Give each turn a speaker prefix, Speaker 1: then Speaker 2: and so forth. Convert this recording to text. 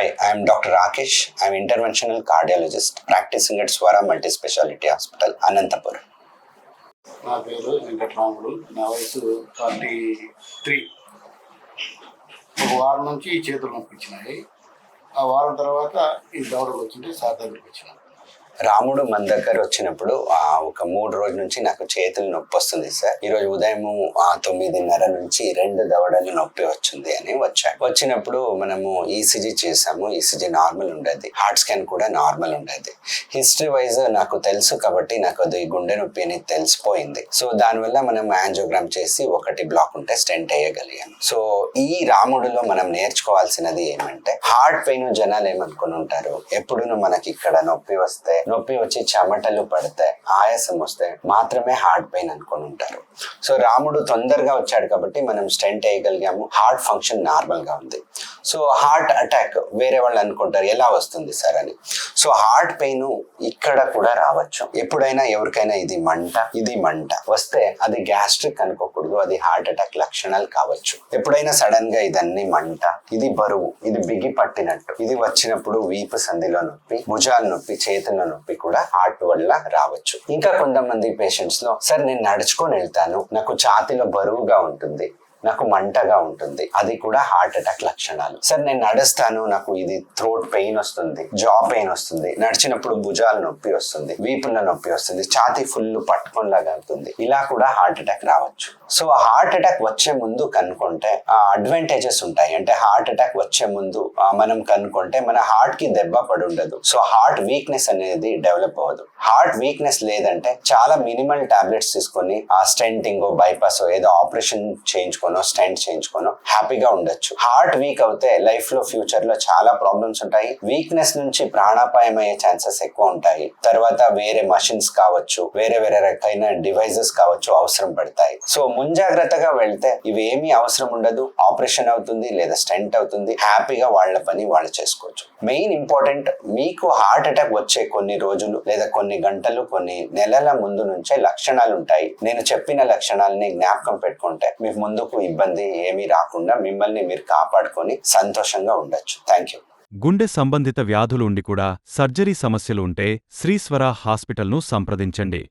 Speaker 1: Hi, I am Dr. Rakesh. I am interventional cardiologist practicing at Swara Multispeciality Hospital, Anantapur.
Speaker 2: నా పేరు వెంకటరాముడు. నా వయసు 43. ఒక వారం నుంచి ఈ చేతులు నొప్పించినాయి. ఆ వారం తర్వాత ఈ దవడలు వచ్చింటే సార్ దగ్గరికి వచ్చినాయి.
Speaker 1: రాముడు మన దగ్గర వచ్చినప్పుడు ఒక 3 రోజుల నుంచి నాకు చేతులు నొప్పి వస్తుంది సార్. ఈ రోజు ఉదయం 9:30 నుంచి 2 దవడలు నొప్పి వచ్చింది అని వచ్చాడు. వచ్చినప్పుడు మనము ఈసీజీ చేసాము. ఈసీజీ నార్మల్ ఉండేది, హార్ట్ స్కాన్ కూడా నార్మల్ ఉండేది. హిస్టరీ వైజ్ నాకు తెలుసు కాబట్టి నాకు అది గుండె నొప్పి అని తెలిసిపోయింది. సో దానివల్ల మనం యాంజియోగ్రామ్ చేసి 1 బ్లాక్ ఉంటే స్టెంట్ వేయగలిగాను. సో ఈ రాముడులో మనం నేర్చుకోవాల్సినది ఏమంటే, హార్ట్ పెయిన్ జనాలు ఏమనుకుని ఉంటారు, ఎప్పుడు మనకి ఇక్కడ నొప్పి వచ్చి చెమటలు పడితే ఆయాసం వస్తే మాత్రమే హార్ట్ పెయిన్ అనుకుని ఉంటారు. సో రాముడు తొందరగా వచ్చాడు కాబట్టి మనం స్టెంట్ వేయగలిగాము. హార్ట్ ఫంక్షన్ నార్మల్ గా ఉంది. సో హార్ట్ అటాక్ వేరే వాళ్ళు అనుకుంటారు ఎలా వస్తుంది సార్ అని. సో హార్ట్ పెయిన్ ఇక్కడ కూడా రావచ్చు. ఎప్పుడైనా ఎవరికైనా ఇది మంట వస్తే అది గ్యాస్ట్రిక్ అనుకోకూడదు, అది హార్ట్ అటాక్ లక్షణాలు కావచ్చు. ఎప్పుడైనా సడన్ గా ఇదన్నీ మంట, ఇది బరువు, ఇది బిగి పట్టినట్టు, ఇది వచ్చినప్పుడు వీపు సంధిలో నొప్పి, భుజాల నొప్పి, చేతుల నొప్పి కూడా హార్ట్ వల్ల రావచ్చు. ఇంకా కొంతమంది పేషెంట్స్ లో, సార్ నేను నడుచుకొని వెళ్తాను, నాకు ఛాతీలో బరువుగా ఉంటుంది, నాకు మంటగా ఉంటుంది, అది కూడా హార్ట్ అటాక్ లక్షణాలు. సార్ నేను నడుస్తాను, నాకు ఇది థ్రోట్ పెయిన్ వస్తుంది, జా పెయిన్ వస్తుంది, నడిచినప్పుడు భుజాల నొప్పి వస్తుంది, వీపుల నొప్పి వస్తుంది, ఛాతీ ఫుల్ పట్టుకొనిలాగా అవుతుంది, ఇలా కూడా హార్ట్ అటాక్ రావచ్చు. సో హార్ట్ అటాక్ వచ్చే ముందు కనుక్కుంటే అడ్వాంటేజెస్ ఉంటాయి. అంటే హార్ట్ అటాక్ వచ్చే ముందు మనం కనుక్కుంటే మన హార్ట్ కి దెబ్బ పడి ఉండదు. సో హార్ట్ వీక్నెస్ అనేది డెవలప్ అవ్వదు. హార్ట్ వీక్నెస్ లేదంటే చాలా మినిమల్ టాబ్లెట్స్ తీసుకొని స్టెంటింగ్, బైపాస్ ఏదో ఆపరేషన్ చేయించుకొని స్టెంట్ చేయించుకోను హ్యాపీగా ఉండొచ్చు. హార్ట్ వీక్ అవుతే లైఫ్ లో ఫ్యూచర్ లో చాలా ప్రాబ్లమ్స్ ఉంటాయి. వీక్నెస్ నుంచి ప్రాణాపాయం అయ్యే ఛాన్సెస్ ఎక్కువ ఉంటాయి. తర్వాత వేరే మషిన్స్ కావచ్చు, వేరే రకమైన డివైజెస్ కావచ్చు అవసరం పడతాయి. సో ముంజాగ్రత్తగా వెళ్తే ఇవి ఏమీ అవసరం ఉండదు. ఆపరేషన్ అవుతుంది లేదా స్టెంట్ అవుతుంది, హ్యాపీగా వాళ్ళ పని వాళ్ళు చేసుకోవచ్చు. మెయిన్ ఇంపార్టెంట్, మీకు హార్ట్ అటాక్ వచ్చే కొన్ని రోజులు లేదా కొన్ని గంటలు, కొన్ని నెలల ముందు నుంచే లక్షణాలు ఉంటాయి. నేను చెప్పిన లక్షణాలని జ్ఞాపకం పెట్టుకుంటే మీకు ముందుకు ఇబ్బంది ఏమీ రాకుండా మిమ్మల్ని మీరు కాపాడుకొని సంతోషంగా ఉండొచ్చు. Thank you.
Speaker 3: గుండె సంబంధిత వ్యాధులు ఉండి కూడా సర్జరీ సమస్యలు ఉంటే శ్రీస్వర హాస్పిటల్ను సంప్రదించండి.